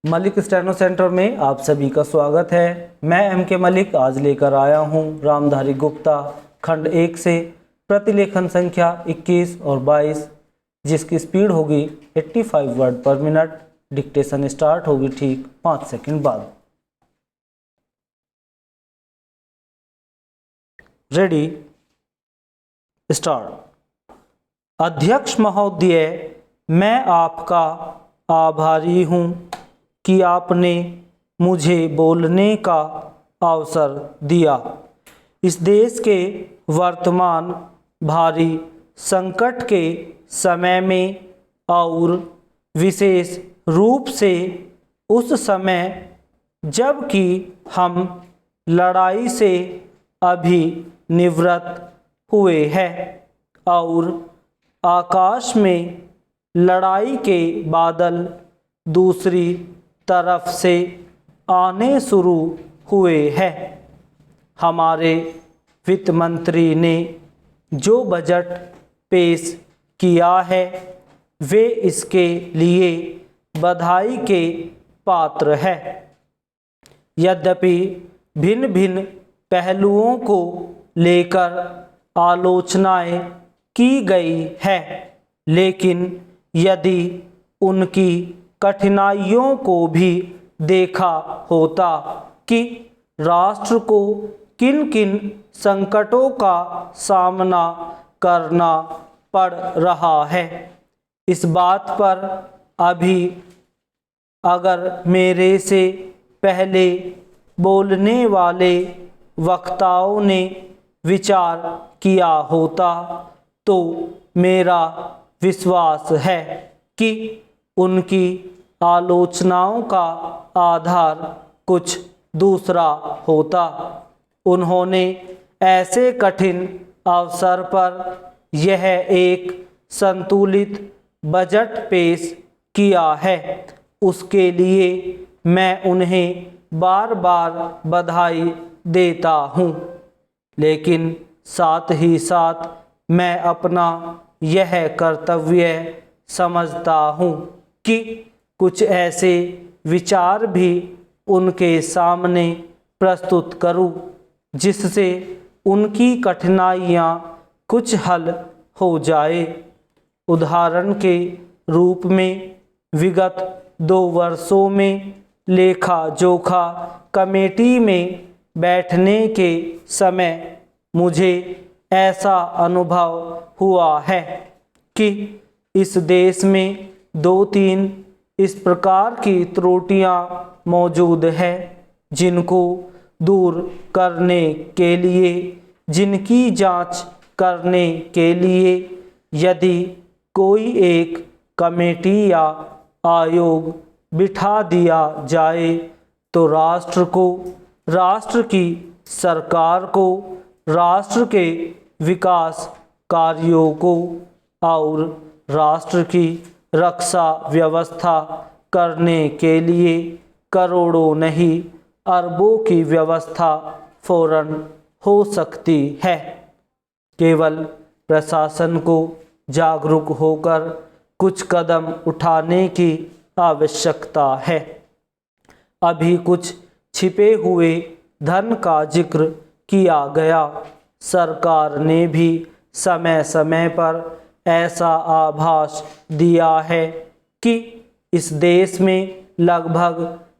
Malik steno centre में आप सभी का स्वागत है। मैं M.K. मलिक आज लेकर आया हूं रामधारी गुप्ता खंड 1 से प्रतिलेखन संख्या 21 और 22, जिसकी स्पीड होगी 85 वर्ड पर मिनट। डिक्टेशन स्टार्ट होगी ठीक 5 सेकंड बाद। Ready, start. अध्यक्ष महोदय, मैं आपका आभारी हूं कि आपने मुझे बोलने का अवसर दिया। इस देश के वर्तमान भारी संकट के समय में और विशेष रूप से उस समय जबकि हम लड़ाई से अभी निवृत्त हुए हैं और आकाश में लड़ाई के बादल दूसरी तरफ से आने शुरू हुए हैं। हमारे वित्त मंत्री ने जो बजट पेश किया है वे इसके लिए बधाई के पात्र है। यद्यपि भिन्न भिन्न पहलुओं को लेकर आलोचनाएं की गई है, लेकिन यदि उनकी कठिनाइयों को भी देखा होता कि राष्ट्र को किन किन संकटों का सामना करना पड़ रहा है, इस बात पर अभी अगर मेरे से पहले बोलने वाले वक्ताओं ने विचार किया होता तो मेरा विश्वास है कि उनकी आलोचनाओं का आधार कुछ दूसरा होता। उन्होंने ऐसे कठिन अवसर पर यह एक संतुलित बजट पेश किया है, उसके लिए मैं उन्हें बार बार बधाई देता हूँ। लेकिन साथ ही साथ मैं अपना यह कर्तव्य समझता हूँ कि कुछ ऐसे विचार भी उनके सामने प्रस्तुत करूँ जिससे उनकी कठिनाइयाँ कुछ हल हो जाए। उदाहरण के रूप में विगत 2 वर्षों में लेखा जोखा कमेटी में बैठने के समय मुझे ऐसा अनुभव हुआ है कि इस देश में 2-3 इस प्रकार की त्रुटियां मौजूद हैं जिनको दूर करने के लिए, जिनकी जांच करने के लिए यदि कोई एक कमेटी या आयोग बिठा दिया जाए तो राष्ट्र को, राष्ट्र की सरकार को, राष्ट्र के विकास कार्यों को और राष्ट्र की रक्षा व्यवस्था करने के लिए करोड़ों नहीं अरबों की व्यवस्था फौरन हो सकती है। केवल प्रशासन को जागरूक होकर कुछ कदम उठाने की आवश्यकता है। अभी कुछ छिपे हुए धन का जिक्र किया गया। सरकार ने भी समय समय पर ऐसा आभास दिया है कि इस देश में लगभग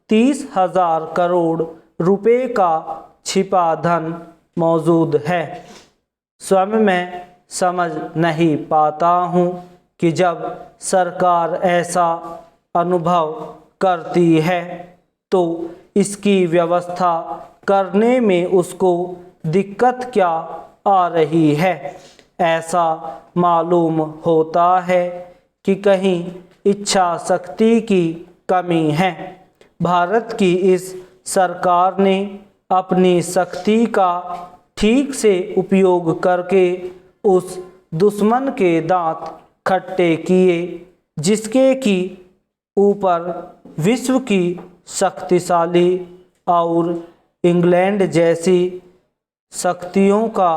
30,000 करोड़ रुपए का छिपा धन मौजूद है। स्वयं मैं समझ नहीं पाता हूँ कि जब सरकार ऐसा अनुभव करती है तो इसकी व्यवस्था करने में उसको दिक्कत क्या आ रही है। ऐसा मालूम होता है कि कहीं इच्छा शक्ति की कमी है। भारत की इस सरकार ने अपनी शक्ति का ठीक से उपयोग करके उस दुश्मन के दांत खट्टे किए जिसके की ऊपर विश्व की शक्तिशाली और इंग्लैंड जैसी शक्तियों का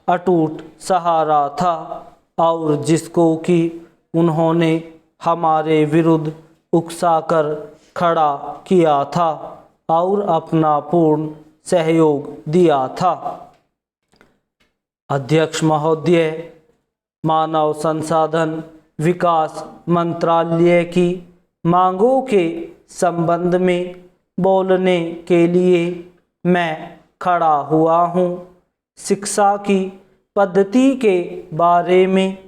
अटूट सहारा था और जिसको कि उन्होंने हमारे विरुद्ध उकसाकर खड़ा किया था और अपना पूर्ण सहयोग दिया था। अध्यक्ष महोदय, मानव संसाधन विकास मंत्रालय की मांगों के संबंध में बोलने के लिए मैं खड़ा हुआ हूँ। शिक्षा की पद्धति के बारे में,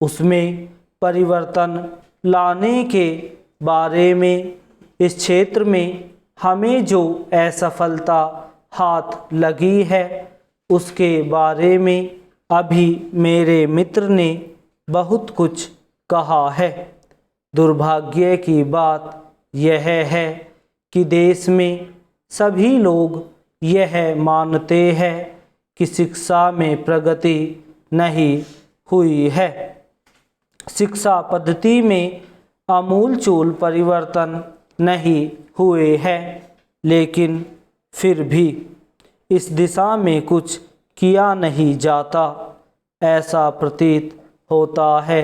उसमें परिवर्तन लाने के बारे में, इस क्षेत्र में हमें जो असफलता हाथ लगी है उसके बारे में अभी मेरे मित्र ने बहुत कुछ कहा है। दुर्भाग्य की बात यह है कि देश में सभी लोग यह मानते हैं कि शिक्षा में प्रगति नहीं हुई है। शिक्षा पद्धति में आमूलचूल परिवर्तन नहीं हुए हैं, लेकिन फिर भी इस दिशा में कुछ किया नहीं जाता। ऐसा प्रतीत होता है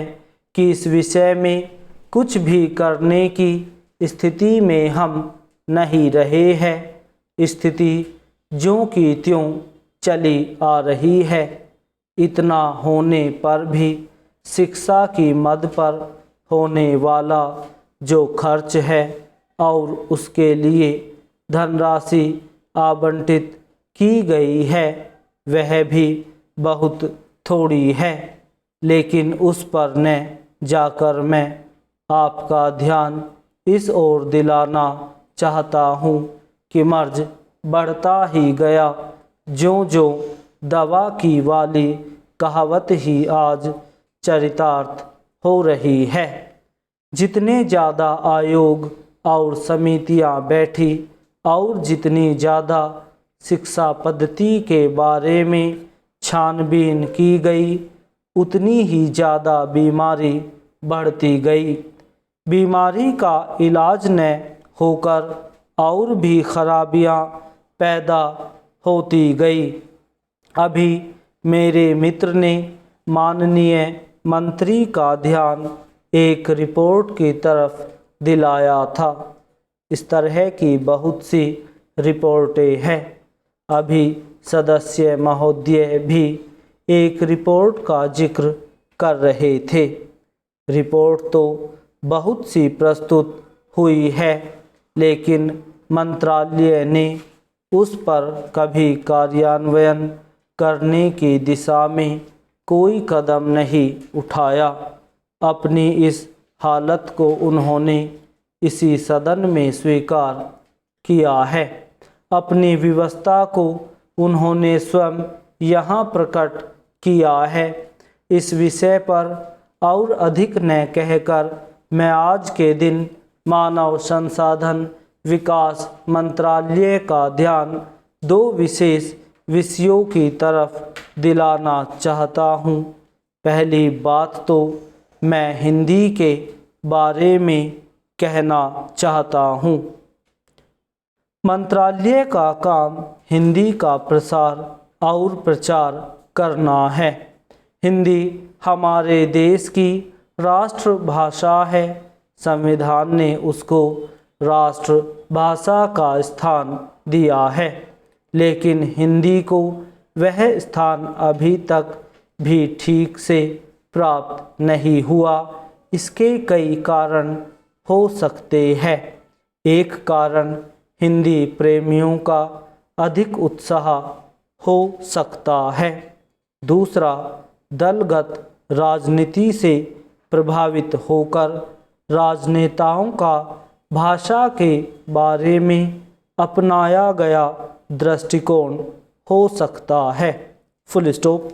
कि इस विषय में कुछ भी करने की स्थिति में हम नहीं रहे हैं। स्थिति ज्यों की त्यों चली आ रही है। इतना होने पर भी शिक्षा की मद पर होने वाला जो खर्च है और उसके लिए धनराशि आवंटित की गई है वह भी बहुत थोड़ी है। लेकिन उस पर न जाकर मैं आपका ध्यान इस ओर दिलाना चाहता हूँ कि मर्ज बढ़ता ही गया, ज्यों ज्यों दवा की वाली कहावत ही आज चरितार्थ हो रही है। जितने ज़्यादा आयोग और समितियां बैठी और जितनी ज़्यादा शिक्षा पद्धति के बारे में छानबीन की गई, उतनी ही ज़्यादा बीमारी बढ़ती गई। बीमारी का इलाज न होकर और भी खराबियां पैदा होती गई। अभी मेरे मित्र ने माननीय मंत्री का ध्यान एक रिपोर्ट की तरफ दिलाया था। इस तरह की बहुत सी रिपोर्टें हैं। अभी सदस्य महोदय भी एक रिपोर्ट का जिक्र कर रहे थे। रिपोर्ट तो बहुत सी प्रस्तुत हुई है, लेकिन मंत्रालय ने उस पर कभी कार्यान्वयन करने की दिशा में कोई कदम नहीं उठाया। अपनी इस हालत को उन्होंने इसी सदन में स्वीकार किया है। अपनी व्यवस्था को उन्होंने स्वयं यहाँ प्रकट किया है। इस विषय पर और अधिक न कहकर मैं आज के दिन मानव संसाधन विकास मंत्रालय का ध्यान दो विशेष विषयों की तरफ दिलाना चाहता हूँ। पहली बात तो मैं हिंदी के बारे में कहना चाहता हूँ। मंत्रालय का काम हिंदी का प्रसार और प्रचार करना है। हिंदी हमारे देश की राष्ट्रभाषा है। संविधान ने उसको राष्ट्रभाषा का स्थान दिया है, लेकिन हिंदी को वह स्थान अभी तक भी ठीक से प्राप्त नहीं हुआ। इसके कई कारण हो सकते हैं। एक कारण हिंदी प्रेमियों का अधिक उत्साह हो सकता है। दूसरा, दलगत राजनीति से प्रभावित होकर राजनेताओं का भाषा के बारे में अपनाया गया दृष्टिकोण हो सकता है। Full stop.